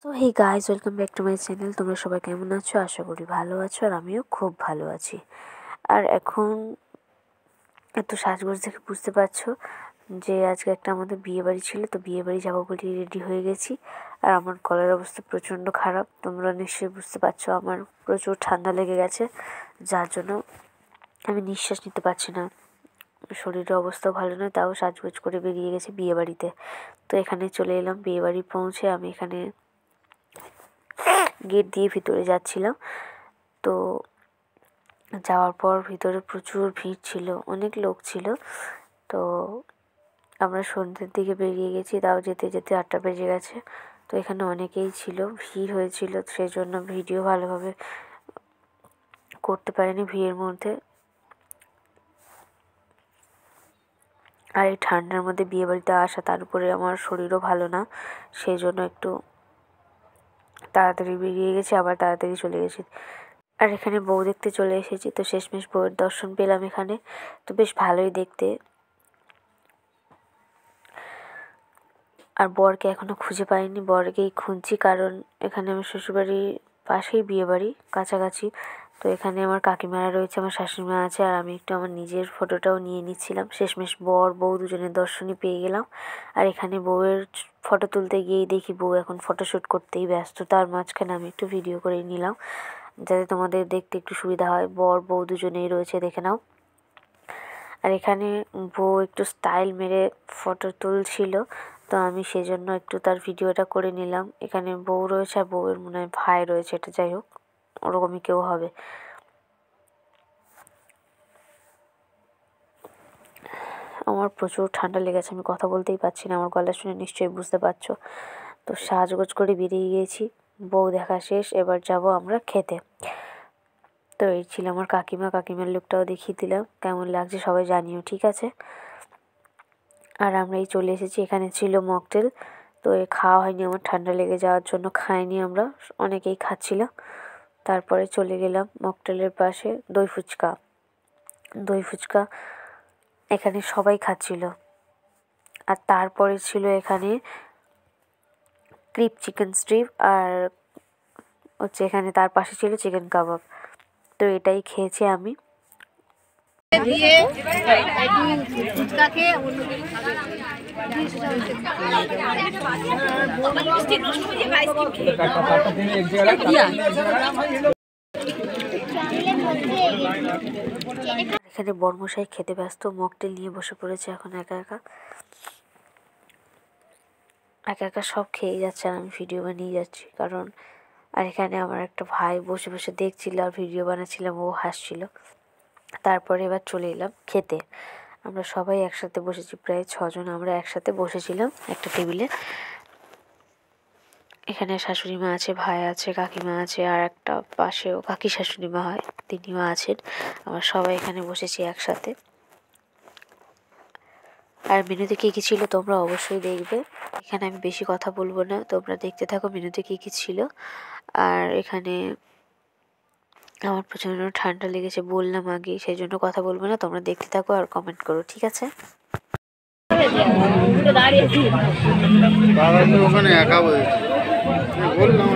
তো hey guys, welcome back to my channel. তোমরা সবাই কেমন আছো? আশা করি ভালো আছো, আর আমিও খুব ভালো আছি। আর এখন এত সাজগোজ দেখে বুঝতে পারছো যে আজকে একটা আমাদের বিয়ে বাড়ি ছিল, তো বিয়ে বাড়ি যাবো বলে রেডি হয়ে গেছি। আর আমার গলার অবস্থা প্রচণ্ড খারাপ, তোমরা নিশ্চয়ই বুঝতে পারছো। আমার প্রচুর ঠান্ডা লেগে গেছে, যার জন্য আমি নিঃশ্বাস নিতে পারছি না। শরীরের অবস্থাও ভালো নয়, তাও সাজগোজ করে বেরিয়ে গেছে বিয়ে বাড়িতে। তো এখানে চলে এলাম। বিয়ে বাড়ি পৌঁছে আমি এখানে গেট দিয়ে ভিতরে যাচ্ছিলাম। তো যাওয়ার পর ভিতরে প্রচুর ভিড় ছিল, অনেক লোক ছিল। তো আমরা সন্ধ্যের দিকে বেরিয়ে গেছি, তাও যেতে যেতে 8টা বেজে গেছে। তো এখানে অনেকেই ছিল, ভিড় হয়েছিল, সেই জন্য ভিডিও ভালোভাবে করতে পারিনি ভিড়ের মধ্যে। আর এই ঠান্ডার মধ্যে বিয়েবাড়িতে আসা, তার উপরে আমার শরীরও ভালো না, সেই জন্য একটু তাড়াতাড়ি বেরিয়ে গেছি, আবার তাড়াতাড়ি চলে গেছি। আর এখানে বউ দেখতে চলে এসেছি, তো শেষমেশ বউয়ের দর্শন পেলাম এখানে। তো বেশ ভালোই দেখতে। আর বরকে এখনও খুঁজে পাইনি, বরকেই খুঁজছি, কারণ এখানে আমার শ্বশুরবাড়ির পাশেই বিয়েবাড়ি, কাছাকাছি। তো এখানে আমার কাকিমারা রয়েছে, আমার শাশুড়িমা আছে, আর আমি একটু আমার নিজের ফটোটাও নিয়ে নিচ্ছিলাম। শেষমেশ বর বউ দুজনের দর্শনই পেয়ে গেলাম। আর এখানে বউয়ের ফটো তুলতে গিয়েই দেখি বউ এখন ফটোশ্যুট করতেই ব্যস্ত। তার মাঝখানে আমি একটু ভিডিও করে নিলাম, যাতে তোমাদের দেখতে একটু সুবিধা হয়। বর বউ দুজনেই রয়েছে, দেখে নাও। আর এখানে বউ একটু স্টাইল মেরে ফটো তুলছিল, তো আমি সেজন্য একটু তার ভিডিওটা করে নিলাম। এখানে বউ রয়েছে, আর বউয়ের মনে হয় ভাই রয়েছে, এটা যাই হোক, ওরকমই কেউ হবে। আমার প্রচুর ঠান্ডা লেগেছে, আমি কথা বলতেই পারছি না, আমার গলা শুনে নিশ্চয়ই বুঝতে পারছো। তো সাজগোজ করে বেরিয়ে গিয়েছি, বউ দেখা শেষ, এবার যাব আমরা খেতে। তো এই ছিল আমার কাকিমা, কাকিমার লুকটাও দেখিয়ে দিলাম, কেমন লাগছে সবাই জানিও, ঠিক আছে। আর আমরা এই চলে এসেছি, এখানে ছিল মকটেল। তো খাওয়া হয়নি আমার, ঠান্ডা লেগে যাওয়ার জন্য খাইনি আমরা, অনেকেই খাচ্ছিল। তারপরে চলে গেলাম মকটেলের পাশে দই ফুচকা। দই ফুচকা এখানে সবাই খাচ্ছিল। আর তারপরে ছিল এখানে ক্রিপ চিকেন স্ট্রিপ, আর হচ্ছে এখানে তার পাশে ছিল চিকেন কাবাব। তো এটাই খেয়েছি আমি। এখানে বর্মশাই খেতে ব্যস্ত, মকটেল নিয়ে বসে পড়েছে এখন একা একা একা একা সব খেয়ে যাচ্ছে, আর আমি ভিডিও বানিয়ে যাচ্ছি। কারণ আর এখানে আমার একটা ভাই বসে বসে দেখছিল আর ভিডিও বানাচ্ছিলাম, ও হাসছিল। তারপরে এবার চলে এলাম খেতে। আমরা সবাই একসাথে বসেছি, প্রায় 6জন আমরা একসাথে বসেছিলাম একটা টেবিলে। এখানে শাশুড়ি মা আছে, ভাই আছে, কাকিমা আছে, আর একটা পাশেও কাকি শাশুড়ি মা হয়, তিনিও আছেন। আমরা সবাই এখানে বসেছি একসাথে। আর মেনুতে কী কী ছিল তোমরা অবশ্যই দেখবে, এখানে আমি বেশি কথা বলবো না, তোমরা দেখতে থাকো মেনুতে কী কী ছিল। আর এখানে আমার প্রচণ্ড ঠান্ডা লেগেছে, বললাম আগে, সেই জন্য কথা বলবো না, তোমরা দেখতে থাকো আর কমেন্ট করো, ঠিক আছে। ওখানে একা বললাম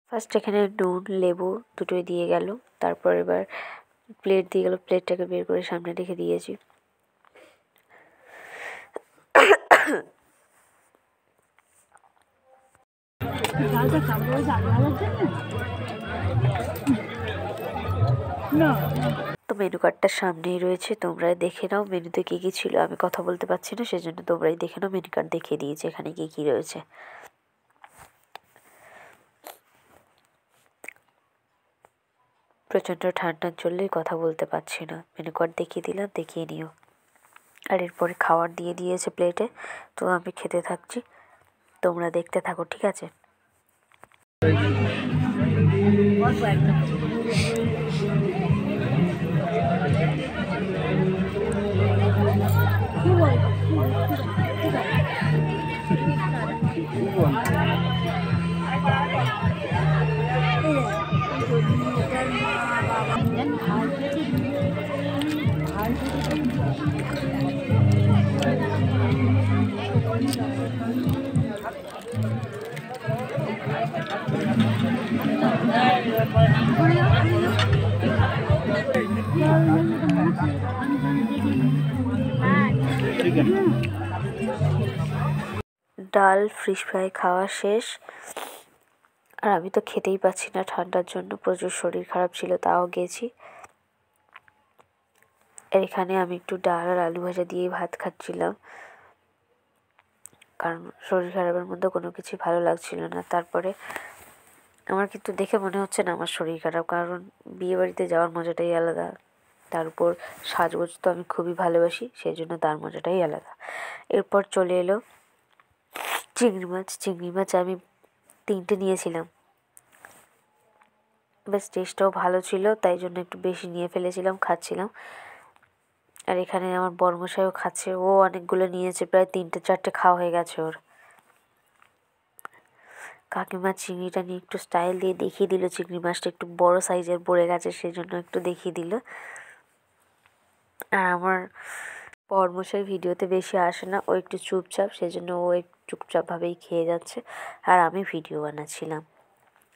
ফার্স্ট এখানে নুন লেবু দুটোই দিয়ে গেল, তারপর এবার প্লেট দিয়ে গেল, প্লেটটাকে বের করে সামনে রেখে দিয়েছি। তো মেনু কার্ডটা সামনেই রয়েছে, তোমরা দেখে নাও মেনুতে কী কী ছিল। আমি কথা বলতে পারছি না, সেজন্য তোমরাই দেখে নাও, মেনু কার্ড দেখিয়ে দিয়েছে এখানে কী কী রয়েছে। প্রচণ্ড ঠান্ডার জন্যই কথা বলতে পারছি না, মেনু কার্ড দেখিয়ে দিলাম, দেখিয়ে নিও। আর এরপরে খাবার দিয়ে দিয়েছে প্লেটে, তো আমি খেতে থাকছি, তোমরা দেখতে থাকো, ঠিক আছে। ডাল ফিশ ফ্রাই খাওয়া শেষ। আর আমি তো খেতেই পাচ্ছি না ঠান্ডার জন্য, প্রচুর শরীর খারাপ ছিল, তাও গেছি। এখানে আমি একটু ডাল আর আলু ভাজা দিয়ে ভাত খাচ্ছিলাম, কারণ শরীর খারাপের মধ্যে কোনো কিছু ভালো লাগছিল না। তারপরে আমার কিন্তু দেখে মনে হচ্ছে না আমার শরীর খারাপ, কারণ বিয়েবাড়িতে যাওয়ার মজাটাই আলাদা। তার উপর সাজগোজ তো আমি খুবই ভালোবাসি, সেই জন্য তার মজাটাই আলাদা। এরপর চলে এলো চিংড়ি মাছ। চিংড়ি মাছ আমি 3টে নিয়েছিলাম, বেশ টেস্টটাও ভালো ছিল, তাই জন্য একটু বেশি নিয়ে ফেলেছিলাম, খাচ্ছিলাম। আর এখানে আমার বড়মশাইও খাচ্ছে, ও অনেকগুলো নিয়েছে, প্রায় 3টে-4টে খাওয়া হয়ে গেছে ওর। কাকিমা চিংড়িটা নিয়ে একটু স্টাইল দিয়ে দেখিয়ে দিল, চিংড়ি মাছটা একটু বড় সাইজের পড়ে গেছে, সেই জন্য একটু দেখিয়ে দিল। আর আমার বড়মশাই ভিডিওতে বেশি আসে না, ও একটু চুপচাপ, সেই জন্য ও একটু চুপচাপভাবেই খেয়ে যাচ্ছে, আর আমি ভিডিও বানাচ্ছিলাম।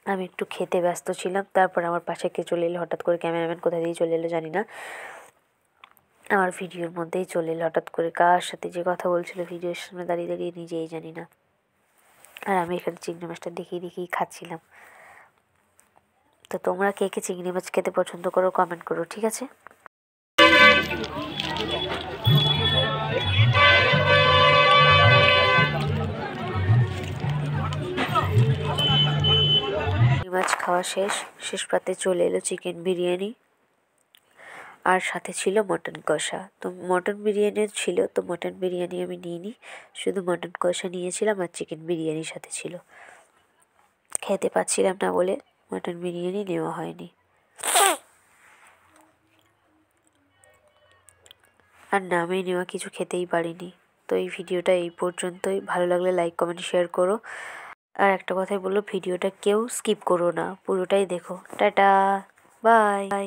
আমি একটু খেতে ব্যস্ত ছিলাম। তারপর আমার পাশে কে চলে এলো হঠাৎ করে, ক্যামেরাম্যান কোথা দিয়ে চলে এলো জানি না, আমার ভিডিওর মধ্যেই চলে এলো হঠাৎ করে। কার সাথে যে কথা বলছিল ভিডিওর সামনে দাঁড়িয়ে দাঁড়িয়ে নিজেই জানি না। আর আমি এখানে চিংড়ি মাছটা দেখিয়ে খাচ্ছিলাম। তো তোমরা কে কে চিংড়ি মাছ খেতে পছন্দ করো কমেন্ট করো, ঠিক আছে? চিংড়ি মাছ খাওয়া শেষ পাতে চলে এলো চিকেন বিরিয়ানি, আর সাথে ছিল মটন কষা। তো মটন বিরিয়ানিও ছিল, তো মটন বিরিয়ানি আমি নিইনি, শুধু মটন কষা নিয়েছিলাম, আর চিকেন বিরিয়ানির সাথে ছিল। খেতে পাচ্ছিলাম না বলে মটন বিরিয়ানি নেওয়া হয়নি। আর নামে নেওয়া কিছু খেতেই পারিনি। তো এই ভিডিওটা এই পর্যন্তই। ভালো লাগলে লাইক কমেন্ট শেয়ার করো। আর একটা কথাই বললো, ভিডিওটা কেউ স্কিপ করো না, পুরোটাই দেখো। Tata, by.